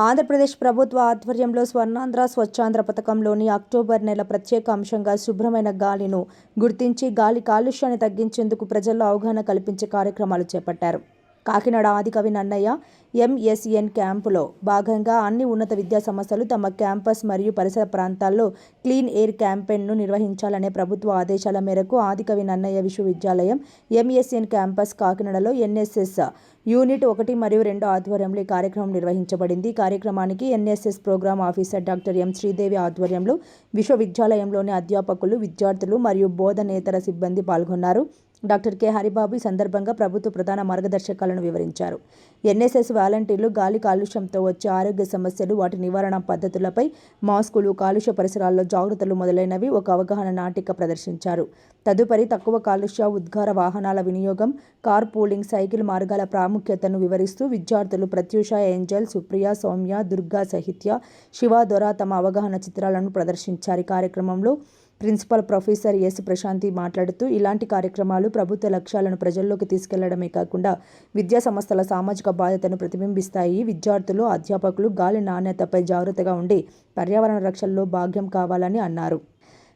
ఆంధ్రప్రదేశ్ ప్రభుత్వ ఆధ్వర్యంలో స్వర్ణాంధ్ర స్వచ్ఛాంధ్ర పథకంలోని అక్టోబర్ నెల ప్రత్యేక అంశంగా శుభ్రమైన గాలిను గుర్తించి గాలి కాలుష్యాన్ని తగ్గించేందుకు ప్రజల్లో అవగాహన కల్పించే కార్యక్రమాలు చేపట్టారు. కాకినాడ ఆదికవి నన్నయ్య ఎంఎస్ఎన్ క్యాంపులో భాగంగా అన్ని ఉన్నత విద్యా సంస్థలు తమ క్యాంపస్ మరియు పరిసర ప్రాంతాల్లో క్లీన్ ఎయిర్ క్యాంపెయిన్ను నిర్వహించాలనే ప్రభుత్వ ఆదేశాల మేరకు ఆదికవి నన్నయ్య విశ్వవిద్యాలయం ఎంఎస్ఎన్ క్యాంపస్ కాకినాడలో ఎన్ఎస్ఎస్ యూనిట్ 1 మరియు 2 ఆధ్వర్యంలో ఈ కార్యక్రమం నిర్వహించబడింది. ఈ కార్యక్రమానికి NSS programme officer doctor M Sridevi ఆధ్వర్యంలో విశ్వవిద్యాలయంలోని అధ్యాపకులు, విద్యార్థులు మరియు బోధనేతర సిబ్బంది పాల్గొన్నారు. డాక్టర్ కె హరిబాబు ఈ సందర్భంగా ప్రభుత్వ ప్రధాన మార్గదర్శకాలను వివరించారు. ఎన్ఎస్ఎస్ వాలంటీర్లు గాలి కాలుష్యంతో వచ్చే ఆరోగ్య సమస్యలు, వాటి నివారణ పద్ధతులపై, మాస్కులు, కాలుష్య పరిసరాల్లో జాగ్రత్తలు మొదలైనవి ఒక అవగాహన నాటిక ప్రదర్శించారు. తదుపరి తక్కువ కాలుష్య ఉద్గార వాహనాల వినియోగం, కార్ పూలింగ్, సైకిల్ మార్గాల ప్రాముఖ్యతను వివరిస్తూ విద్యార్థులు ప్రత్యూష, ఏంజల్, సుప్రియ, సౌమ్య, దుర్గా, సాహిత్య, శివ ద్వారా తమ అవగాహన చిత్రాలను ప్రదర్శించారు. ఈ కార్యక్రమంలో ప్రిన్సిపల్ ప్రొఫెసర్ ఎస్ ప్రశాంతి మాట్లాడుతూ ఇలాంటి కార్యక్రమాలు ప్రభుత్వ లక్ష్యాలను ప్రజల్లోకి తీసుకెళ్లడమే కాకుండా విద్యా సంస్థల సామాజిక బాధ్యతను ప్రతిబింబిస్తాయి. విద్యార్థులు, అధ్యాపకులు గాలి నాణ్యతపై జాగ్రత్తగా ఉండి పర్యావరణ రక్షణలో భాగ్యం కావాలని అన్నారు.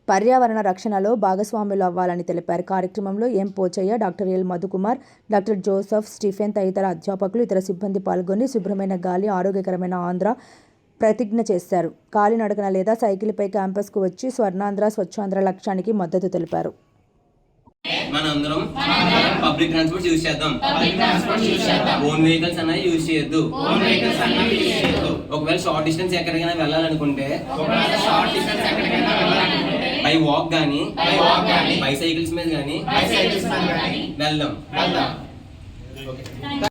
పర్యావరణ రక్షణలో భాగస్వాములు అవ్వాలని తెలిపారు. కార్యక్రమంలో M Pochaiah, doctor L Madhukumar, doctor Joseph, Stephen తదితర అధ్యాపకులు, ఇతర సిబ్బంది పాల్గొని శుభ్రమైన గాలి, ఆరోగ్యకరమైన ఆంధ్ర ప్రతిజ్ఞ చేశారు. కాలినడకన లేదా సైకిల్పై క్యాంపస్కు వచ్చి స్వర్ణాంధ్ర స్వచ్ఛాంధ్ర లక్ష్యానికి మద్దతు తెలిపారు. మనందరం పబ్లిక్ ట్రాన్స్పోర్ట్ యూజ్ చేద్దాం. ఓన్ వెహికల్స్ అన్నది యూజ్ చేయొద్దు. ఒకవేళ షార్ట్ డిస్టెన్స్ ఎక్కడికైనా వెళ్ళాలనుకుంటే బై వాక్ గానీ బై సైకిల్స్ మీద గానీ వెళ్దాం.